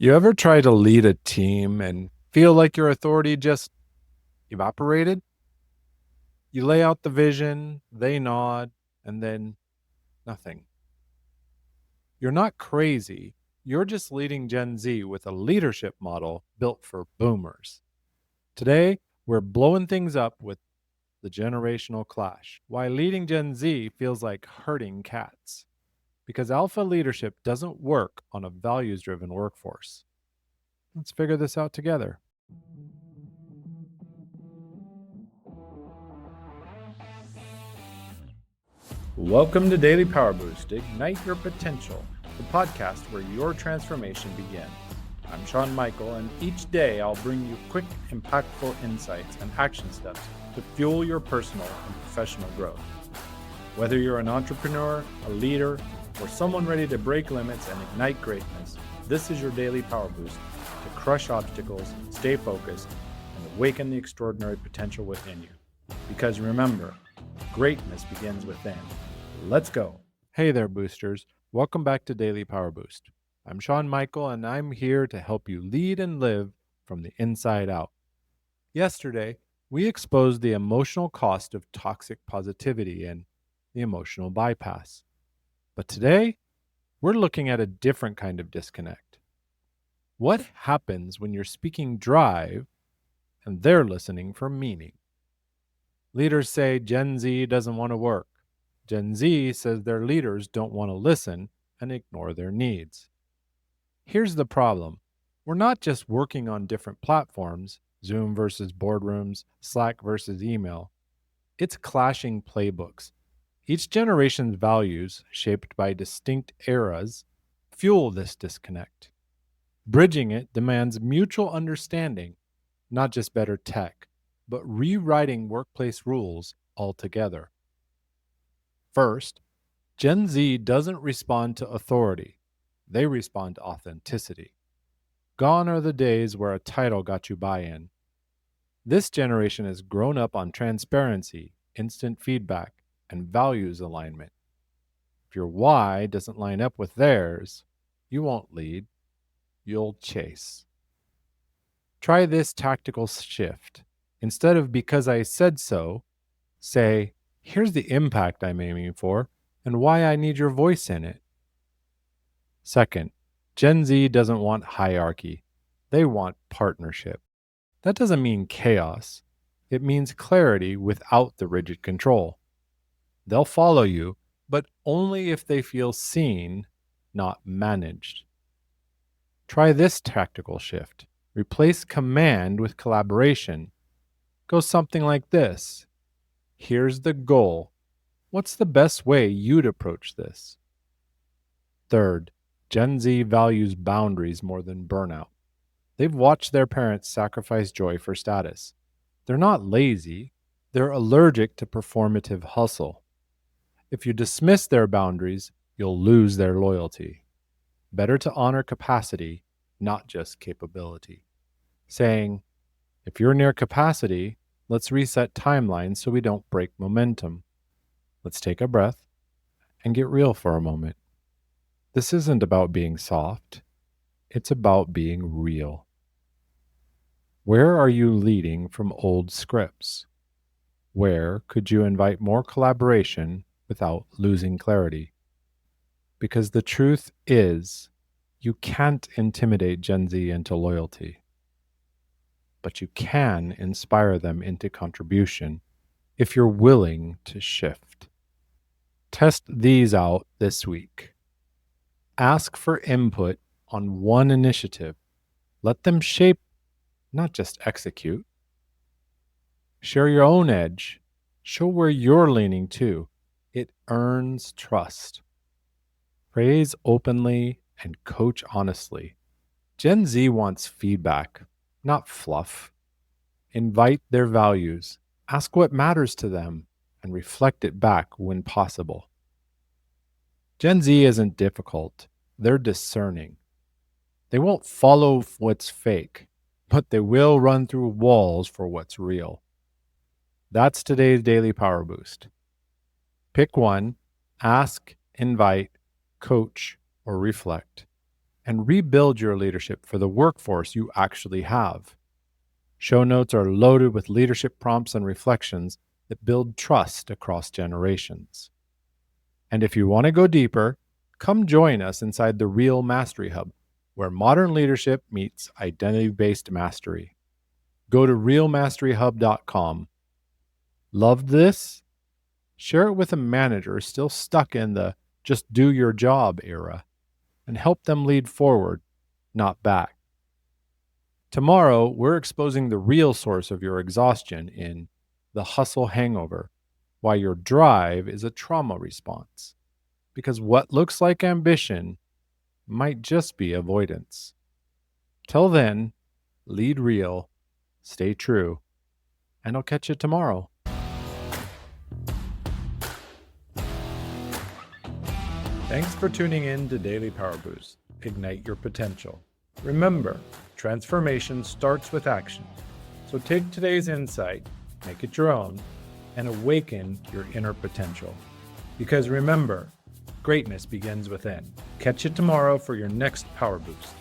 You ever try to lead a team and feel like your authority just evaporated? You lay out the vision, they nod, and then nothing. You're not crazy. You're just leading Gen Z with a leadership model built for boomers. Today, we're blowing things up with the generational clash. Why leading Gen Z feels like herding cats. Because alpha leadership doesn't work on a values driven workforce. Let's figure this out together. Welcome to Daily Power Boost. Ignite your potential, the podcast where your transformation begins. I'm Sean Michael, and each day I'll bring you quick, impactful insights and action steps to fuel your personal and professional growth. Whether you're an entrepreneur, a leader, or someone ready to break limits and ignite greatness, this is your Daily Power Boost to crush obstacles, stay focused, and awaken the extraordinary potential within you. Because remember, greatness begins within. Let's go. Hey there, boosters. Welcome back to Daily Power Boost. I'm Sean Michael, and I'm here to help you lead and live from the inside out. Yesterday, we exposed the emotional cost of toxic positivity and the emotional bypass. But today, we're looking at a different kind of disconnect. What happens when you're speaking drive and they're listening for meaning? Leaders say Gen Z doesn't want to work. Gen Z says their leaders don't want to listen and ignore their needs. Here's the problem. We're not just working on different platforms, Zoom versus boardrooms, Slack versus email. It's clashing playbooks. Each generation's values, shaped by distinct eras, fuel this disconnect. Bridging it demands mutual understanding, not just better tech, but rewriting workplace rules altogether. First, Gen Z doesn't respond to authority. They respond to authenticity. Gone are the days where a title got you buy-in. This generation has grown up on transparency, instant feedback, and values alignment. If your why doesn't line up with theirs, you won't lead, you'll chase. Try this tactical shift. Instead of because I said so, say, here's the impact I'm aiming for and why I need your voice in it. Second, Gen Z doesn't want hierarchy. They want partnership. That doesn't mean chaos. It means clarity without the rigid control. They'll follow you, but only if they feel seen, not managed. Try this tactical shift. Replace command with collaboration. Go something like this. Here's the goal. What's the best way you'd approach this? Third, Gen Z values boundaries more than burnout. They've watched their parents sacrifice joy for status. They're not lazy, they're allergic to performative hustle. If you dismiss their boundaries, you'll lose their loyalty. Better to honor capacity, not just capability. Saying, if you're near capacity, let's reset timelines so we don't break momentum. Let's take a breath and get real for a moment. This isn't about being soft. It's about being real. Where are you leading from old scripts? Where could you invite more collaboration without losing clarity? Because the truth is, you can't intimidate Gen Z into loyalty. But you can inspire them into contribution if you're willing to shift. Test these out this week. Ask for input on one initiative. Let them shape, not just execute. Share your own edge. Show where you're leaning to. It earns trust. Praise openly and coach honestly. Gen Z wants feedback, not fluff. Invite their values. Ask what matters to them and reflect it back when possible. Gen Z isn't difficult. They're discerning. They won't follow what's fake, but they will run through walls for what's real. That's today's Daily Power Boost. Pick one, ask, invite, coach, or reflect. and rebuild your leadership for the workforce you actually have. Show notes are loaded with leadership prompts and reflections that build trust across generations. And if you want to go deeper, come join us inside the Real Mastery Hub, where modern leadership meets identity-based mastery. Go to realmasteryhub.com. Loved this? Share it with a manager still stuck in the just do your job era and help them lead forward, not back. Tomorrow, we're exposing the real source of your exhaustion in The Hustle Hangover, why your drive is a trauma response. Because what looks like ambition might just be avoidance. Till then, lead real, stay true, and I'll catch you tomorrow. Thanks for tuning in to Daily Power Boost. Ignite your potential. Remember, transformation starts with action. So take today's insight, make it your own, and awaken your inner potential. Because remember, greatness begins within. Catch you tomorrow for your next Power Boost.